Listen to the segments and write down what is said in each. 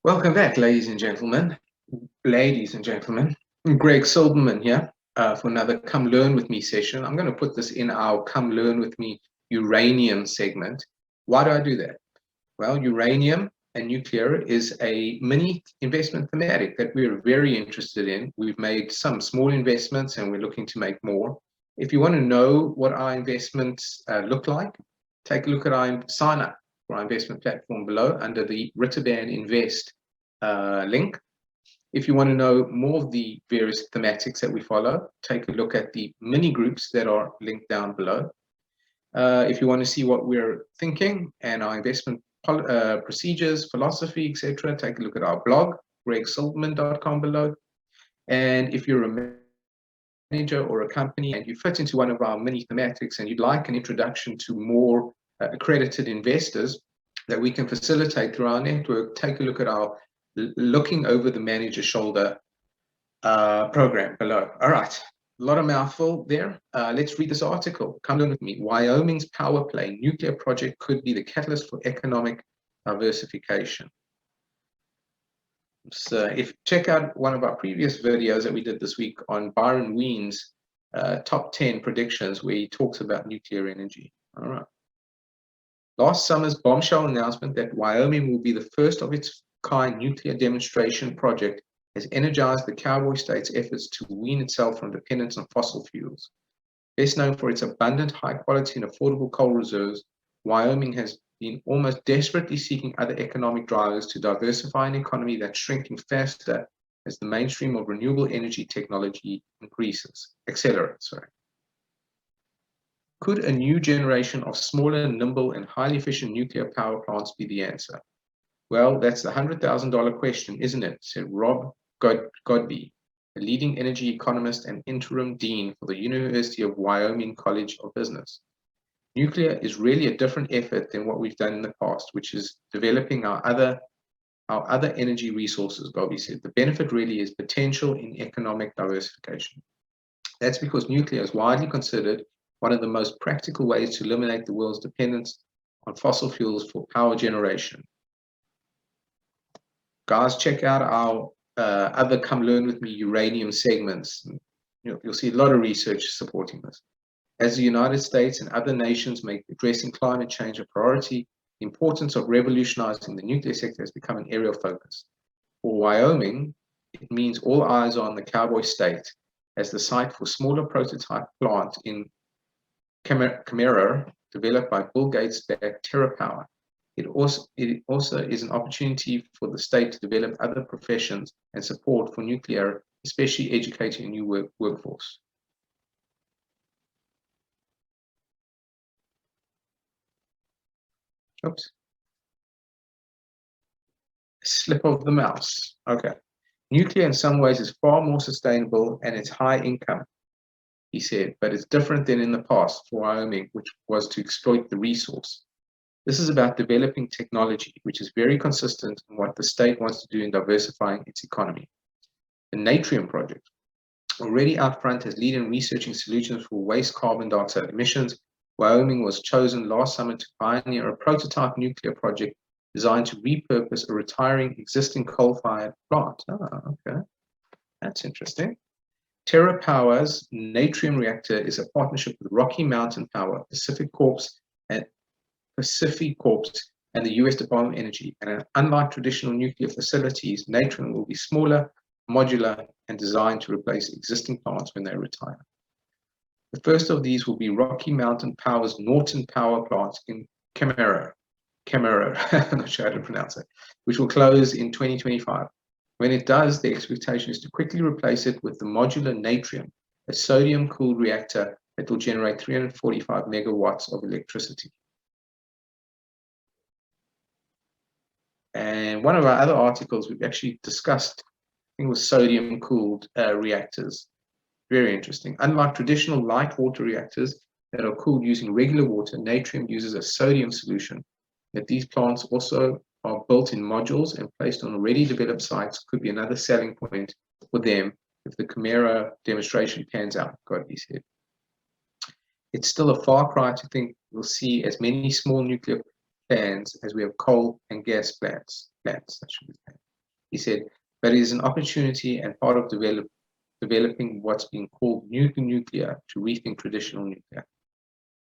Welcome back, ladies and gentlemen. Greg Silberman here for another Come Learn With Me session. I'm going to put this in our Come Learn With Me uranium segment. Why do I do that? Well, uranium and nuclear is a mini investment thematic that we're very interested in. We've made some small investments and we're looking to make more. If you want to know what our investments look like, take a look at our sign up for our investment platform below under the Ritterban Invest link. If you want to know more of the various thematics that we follow, take a look at the mini groups that are linked down below. If you want to see what we're thinking and our investment procedures, philosophy, etc., take a look at our blog, gregsilberman.com below. And if you're a manager or a company and you fit into one of our mini thematics and you'd like an introduction to more accredited investors that we can facilitate through our network, take a look at our Looking Over the Manager Shoulder program below. All right, a lot of mouthful there. Let's read this article. Come learn with me. Wyoming's power play nuclear project could be the catalyst for economic diversification. So if check out one of our previous videos that we did this week on Byron Ween's top 10 predictions where he talks about nuclear energy. All right. Last summer's bombshell announcement that Wyoming will be the first of its kind nuclear demonstration project has energized the cowboy state's efforts to wean itself from dependence on fossil fuels. Best known for its abundant, high-quality, and affordable coal reserves, Wyoming has been almost desperately seeking other economic drivers to diversify an economy that's shrinking faster as the mainstream of renewable energy technology accelerates. Could a new generation of smaller, nimble, and highly efficient nuclear power plants be the answer? Well, that's the $100,000 question, isn't it? Said Rob Godby, a leading energy economist and interim dean for the University of Wyoming College of Business. Nuclear is really a different effort than what we've done in the past, which is developing our other energy resources, Godby said. The benefit really is potential in economic diversification. That's because nuclear is widely considered one of the most practical ways to eliminate the world's dependence on fossil fuels for power generation. Guys, check out our other Come Learn With Me uranium segments. You'll see a lot of research supporting this. As the United States and other nations make addressing climate change a priority, the importance of revolutionizing the nuclear sector has become an area of focus. For Wyoming, it means all eyes are on the cowboy state as the site for smaller prototype plant in Kemmerer, developed by Bill Gates-backed TerraPower. It also is an opportunity for the state to develop other professions and support for nuclear, especially educating a new workforce. Oops. Slip of the mouse. Okay. Nuclear in some ways is far more sustainable and it's high income, he said, but it's different than in the past for Wyoming, which was to exploit the resource. This is about developing technology, which is very consistent in what the state wants to do in diversifying its economy. The Natrium project, already out front as lead in researching solutions for waste carbon dioxide emissions, Wyoming was chosen last summer to pioneer a prototype nuclear project designed to repurpose a retiring existing coal-fired plant. Oh, okay. That's interesting. TerraPowers Natrium reactor is a partnership with Rocky Mountain Power, Pacific Corps, and the US Department of Energy. And unlike traditional nuclear facilities, Natrium will be smaller, modular, and designed to replace existing plants when they retire. The first of these will be Rocky Mountain Power's Norton Power Plant in Kemmerer, I'm not sure how to pronounce it, which will close in 2025. When it does, the expectation is to quickly replace it with the modular Natrium, a sodium-cooled reactor that will generate 345 megawatts of electricity. And one of our other articles we've actually discussed, I think, was sodium-cooled reactors. Very interesting. Unlike traditional light water reactors that are cooled using regular water, Natrium uses a sodium solution. That these plants also are built in modules and placed on already developed sites could be another selling point for them if the Kemmerer demonstration pans out, Godby said. It's still a far cry to think we'll see as many small nuclear plants as we have coal and gas plants. He said, but it is an opportunity and part of developing what's being called new nuclear to rethink traditional nuclear.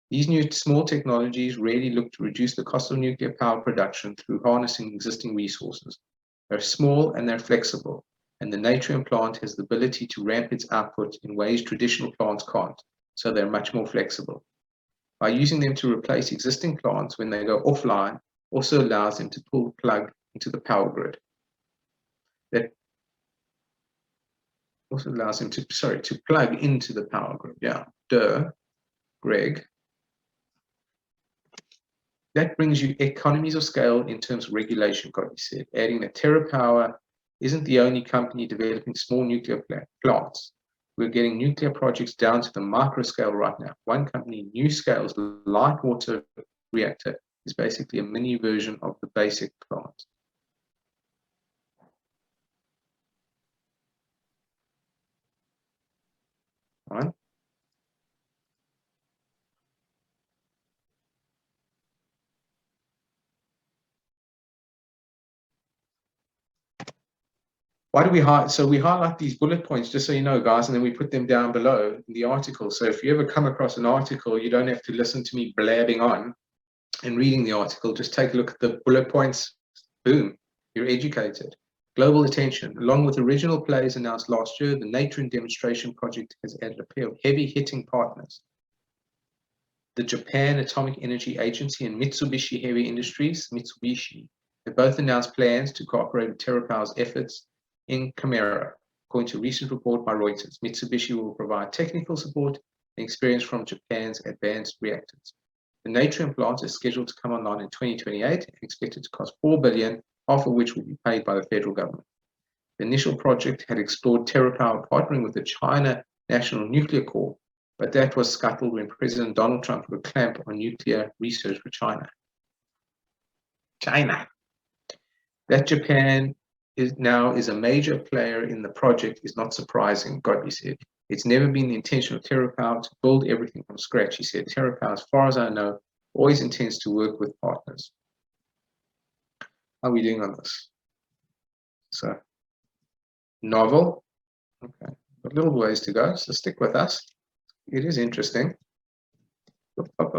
These new small technologies really look to reduce the cost of nuclear power production through harnessing existing resources. They're small and they're flexible, and the Natrium plant has the ability to ramp its output in ways traditional plants can't, so they're much more flexible. By using them to replace existing plants when they go offline, also allows them to pull the plug into the power grid. That also allows them to plug into the power grid. Yeah, Greg. That brings you economies of scale in terms of regulation, Godby said, adding that TerraPower isn't the only company developing small nuclear plants. We're getting nuclear projects down to the micro scale right now. One company, NuScale's light water reactor, is basically a mini version of the basic plant. All right. Why do we highlight? So we highlight these bullet points, just so you know, guys, and then we put them down below in the article. So if you ever come across an article, you don't have to listen to me blabbing on and reading the article. Just take a look at the bullet points. Boom, you're educated. Global attention. Along with original players announced last year, the Natrium demonstration project has added a pair of heavy-hitting partners. The Japan Atomic Energy Agency and Mitsubishi Heavy Industries, have both announced plans to cooperate with TerraPower's efforts in Kemmerer. According to a recent report by Reuters, Mitsubishi will provide technical support and experience from Japan's advanced reactors. The Natrium plant is scheduled to come online in 2028 and expected to cost $4 billion, half of which will be paid by the federal government. The initial project had explored TerraPower partnering with the China National Nuclear Corps, but that was scuttled when President Donald Trump put a clamp on nuclear research for China. That Japan is a major player in the project is not surprising, Godby said. It's never been the intention of TerraPower to build everything from scratch, he said. TerraPower, as far as I know, always intends to work with partners. How are we doing on this? So, novel. Okay, got little ways to go, so stick with us. It is interesting. Come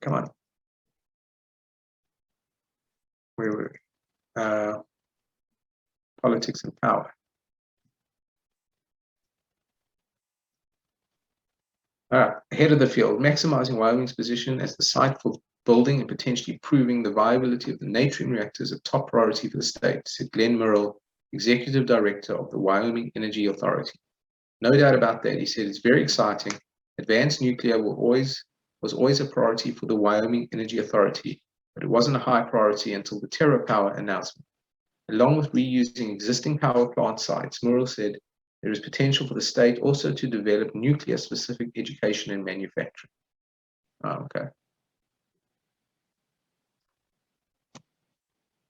on. Where were we? Politics and power. All right, ahead of the field, maximizing Wyoming's position as the site for building and potentially proving the viability of the Natrium reactor is a top priority for the state, said Glenn Murrell, Executive Director of the Wyoming Energy Authority. No doubt about that, he said, it's very exciting. Advanced nuclear was always a priority for the Wyoming Energy Authority, but it wasn't a high priority until the TerraPower announcement. Along with reusing existing power plant sites, Murrell said, there is potential for the state also to develop nuclear-specific education and manufacturing. Oh, okay.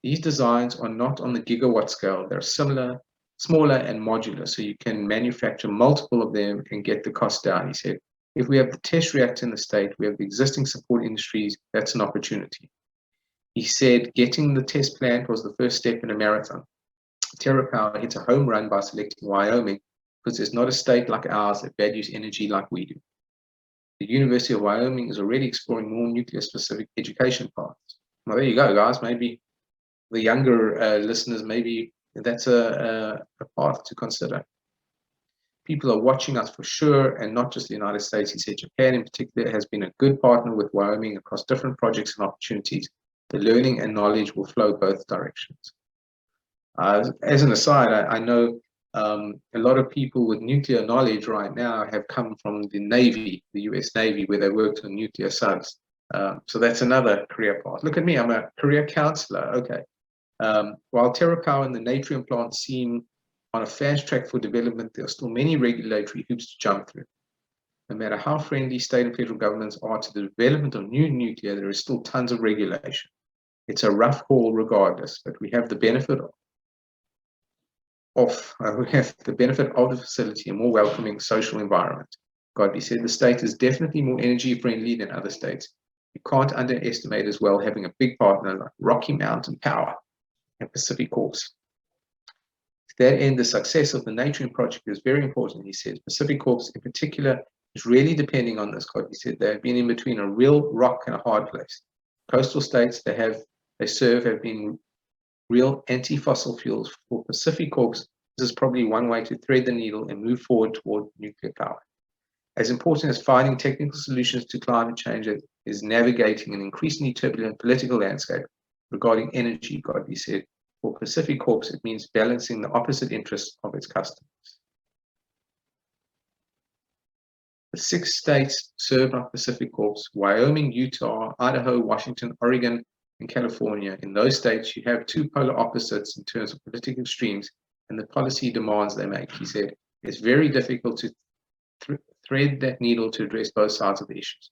These designs are not on the gigawatt scale. They're smaller and modular, so you can manufacture multiple of them and get the cost down, he said. If we have the test reactor in the state, we have the existing support industries, that's an opportunity. He said getting the test plant was the first step in a marathon. TerraPower hits a home run by selecting Wyoming because there's not a state like ours that values energy like we do. The University of Wyoming is already exploring more nuclear-specific education paths. Well, there you go, guys. Maybe the younger listeners, maybe that's a path to consider. People are watching us for sure, and not just the United States. He said Japan in particular has been a good partner with Wyoming across different projects and opportunities. The learning and knowledge will flow both directions. As an aside, I know a lot of people with nuclear knowledge right now have come from the Navy, the US Navy, where they worked on nuclear subs. So that's another career path. Look at me, I'm a career counselor. Okay. While TerraPower and the Natrium plant seem on a fast track for development, there are still many regulatory hoops to jump through. No matter how friendly state and federal governments are to the development of new nuclear, there is still tons of regulation. It's a rough haul regardless, but we have the benefit of the facility, a more welcoming social environment. Godby said the state is definitely more energy friendly than other states. You can't underestimate as well having a big partner like Rocky Mountain Power and Pacific Course. that end, the success of the Natrium project is very important, he says. Pacific Corp in particular is really depending on this, God. He said they've been in between a real rock and a hard place. Coastal states they serve have been real anti-fossil fuels. For Pacific Corp, this is probably one way to thread the needle and move forward toward nuclear power. As important as finding technical solutions to climate change is navigating an increasingly turbulent political landscape regarding energy, Godby said. For Pacific Corp, it means balancing the opposite interests of its customers. The 6 states served by Pacific Corp, Wyoming, Utah, Idaho, Washington, Oregon, and California. In those states, you have 2 polar opposites in terms of political extremes and the policy demands they make, he said. It's very difficult to thread that needle to address both sides of the issues.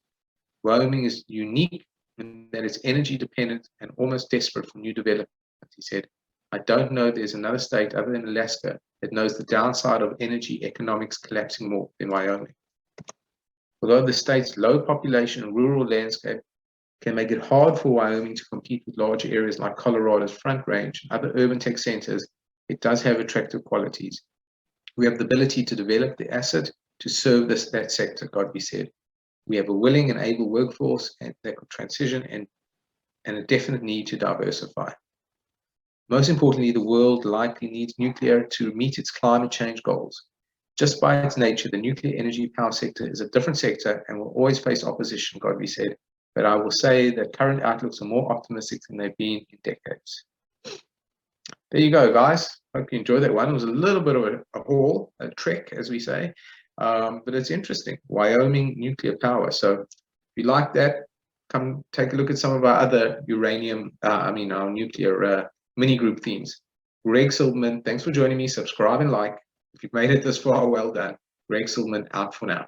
Wyoming is unique in that it's energy dependent and almost desperate for new development, he said. I don't know there's another state other than Alaska that knows the downside of energy economics collapsing more than Wyoming. Although the state's low population and rural landscape can make it hard for Wyoming to compete with larger areas like Colorado's Front Range and other urban tech centers, it does have attractive qualities. We have the ability to develop the asset to serve that sector, Godby said. We have a willing and able workforce and that could transition and a definite need to diversify. Most importantly, the world likely needs nuclear to meet its climate change goals. Just by its nature, the nuclear energy power sector is a different sector and will always face opposition, Godby said. But I will say that current outlooks are more optimistic than they've been in decades. There you go, guys. Hope you enjoyed that one. It was a little bit of a haul, a trek, as we say. But it's interesting. Wyoming nuclear power. So if you like that, come take a look at some of our other our nuclear mini group themes. Greg Silverman, thanks for joining me. Subscribe and like. If you've made it this far, well done. Greg Silverman out for now.